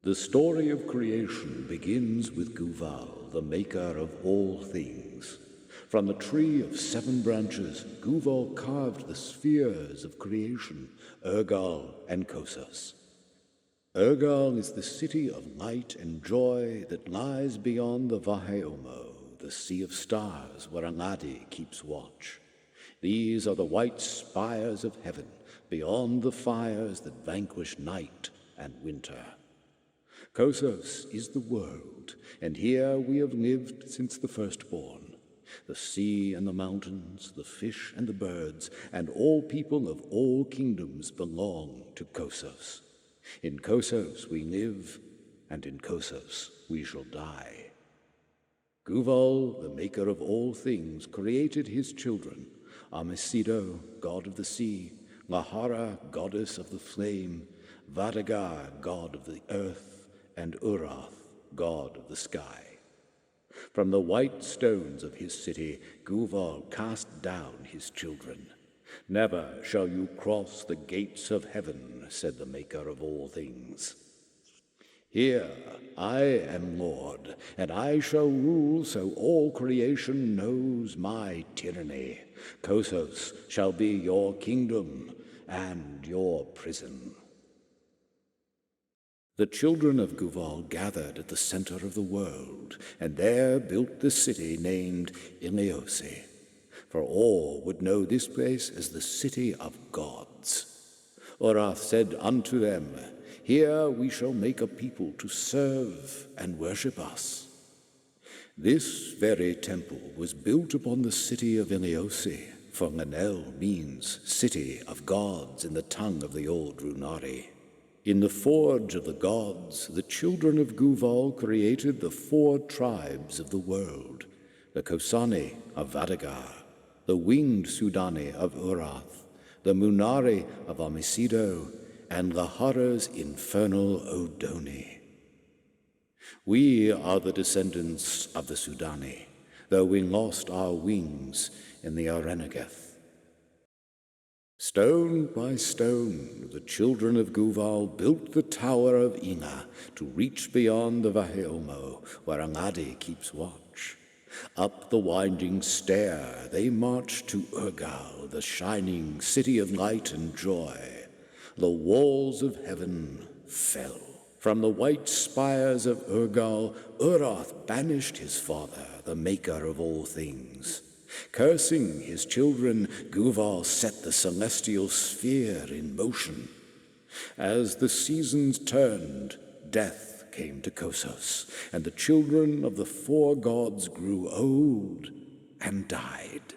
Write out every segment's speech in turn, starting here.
The story of creation begins with Guval, the maker of all things. From the tree of 7 branches, Guval carved the spheres of creation, Ergal and Kosas. Ergal is the city of light and joy that lies beyond the Vaheomo, the sea of stars where Angadi keeps watch. These are the white spires of heaven, beyond the fires that vanquish night and winter. Kosas is the world, and here we have lived since the firstborn. The sea and the mountains, the fish and the birds, and all people of all kingdoms belong to Kosas. In Kosas we live, and in Kosas we shall die. Guval, the maker of all things, created his children, Amesido, god of the sea, Lahara, goddess of the flame, Vadagar, god of the earth, and Urath, god of the sky. From the white stones of his city, Guval cast down his children. Never shall you cross the gates of heaven, said the maker of all things. Here I am Lord, and I shall rule so all creation knows my tyranny. Kosas shall be your kingdom and your prison. The children of Guval gathered at the center of the world, and there built the city named Ileose, for all would know this place as the city of gods. Urath said unto them, Here we shall make a people to serve and worship us. This very temple was built upon the city of Ileose, for Lanel means city of gods in the tongue of the old Runari. In the forge of the gods, the children of Guval created the 4 tribes of the world, the Kosani of Vadagar, the winged Sudani of Urath, the Munari of Amesido, and Lahara's infernal Odoni. We are the descendants of the Sudani, though we lost our wings in the Arenegeth. Stone by stone, the children of Guval built the tower of Ina to reach beyond the Vaheomo, where Angadi keeps watch. Up the winding stair they marched to Ergal, the shining city of light and joy. The walls of heaven fell. From the white spires of Ergal, Urath banished his father, the maker of all things. Cursing his children, Guval set the celestial sphere in motion. As the seasons turned, death came to Kosas, and the children of the 4 gods grew old and died.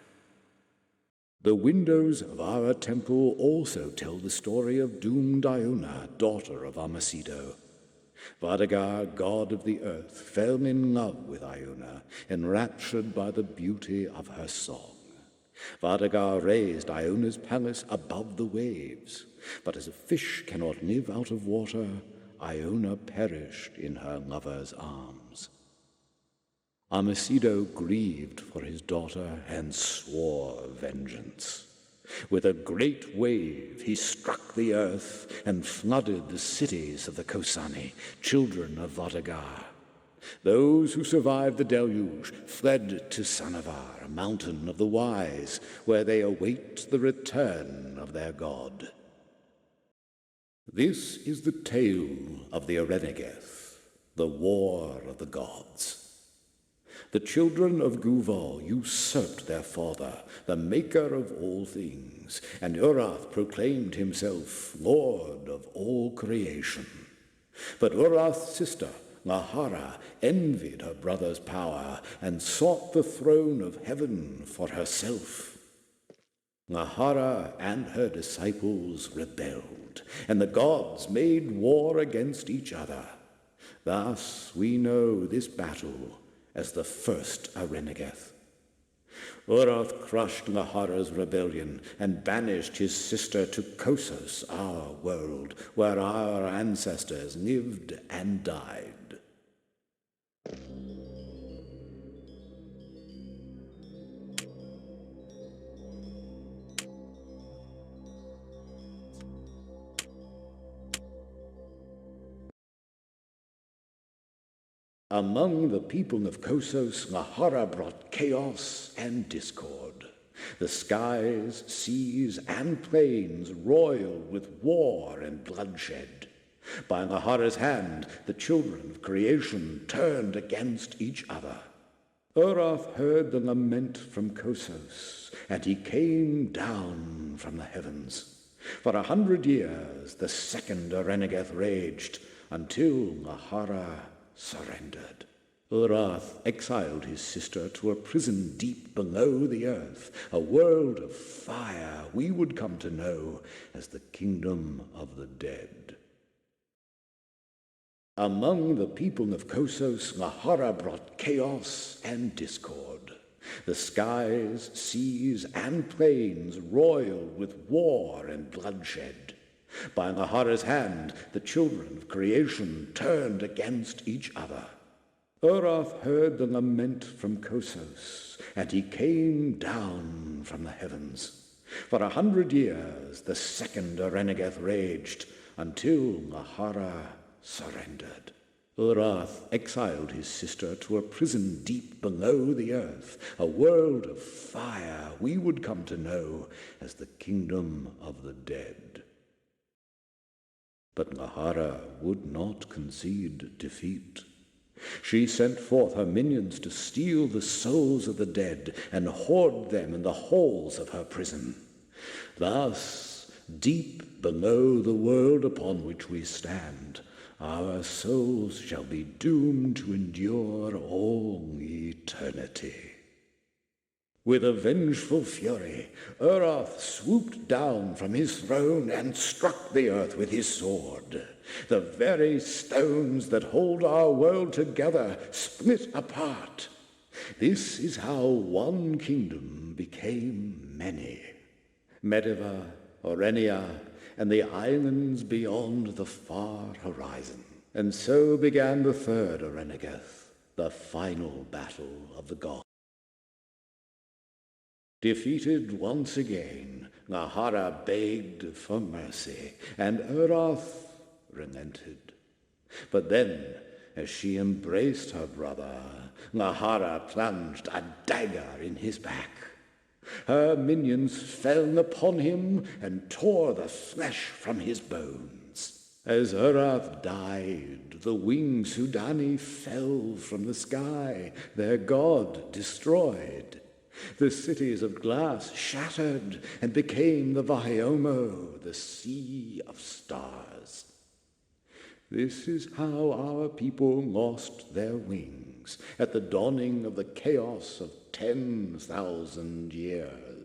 The windows of our temple also tell the story of doomed Iona, daughter of Amesido. Vadagar, god of the earth, fell in love with Iona, enraptured by the beauty of her song. Vadagar raised Iona's palace above the waves, but as a fish cannot live out of water, Iona perished in her lover's arms. Amesido grieved for his daughter and swore vengeance. With a great wave he struck the earth and flooded the cities of the Kosani, children of Vadagar. Those who survived the deluge fled to Sanavar, a mountain of the wise, where they await the return of their god. This is the tale of the Arenegeth, the war of the gods. The children of Guval usurped their father, the maker of all things, and Urath proclaimed himself Lord of all creation. But Urath's sister, Lahara, envied her brother's power and sought the throne of heaven for herself. Lahara and her disciples rebelled, and the gods made war against each other. Thus we know this battle as the first Arenegeth. Urath crushed Lahara's rebellion and banished his sister to Kosas, our world, where our ancestors lived and died. Among the people of Kossos, Nahara brought chaos and discord. The skies, seas, and plains roiled with war and bloodshed. By Nahara's hand, the children of creation turned against each other. Urath heard the lament from Kossos, and he came down from the heavens. For 100 years the second Arenegeth raged, until Nahara surrendered. Urath exiled his sister to a prison deep below the earth, a world of fire we would come to know as the kingdom of the dead. Among the people of Kossos, Nahara brought chaos and discord. The skies, seas, and plains roiled with war and bloodshed. By Nahara's hand, the children of creation turned against each other. Urath heard the lament from Kossos, and he came down from the heavens. For 100 years the second Arenegeth raged, until Nahara surrendered. Urath exiled his sister to a prison deep below the earth, a world of fire we would come to know as the kingdom of the dead. But Nahara would not concede defeat. She sent forth her minions to steal the souls of the dead and hoard them in the halls of her prison. Thus, deep below the world upon which we stand, our souls shall be doomed to endure all eternity. With a vengeful fury, Urath swooped down from his throne and struck the earth with his sword. The very stones that hold our world together split apart. This is how one kingdom became many. Medivh, Orenia, and the islands beyond the far horizon. And so began the third Arenegeth, the final battle of the gods. Defeated once again, Nahara begged for mercy, and Urath relented. But then, as she embraced her brother, Nahara plunged a dagger in his back. Her minions fell upon him and tore the flesh from his bones. As Urath died, the winged Sudani fell from the sky, their god destroyed. The cities of glass shattered and became the Vahiomo, the sea of stars. This is how our people lost their wings at the dawning of the chaos of 10,000 years.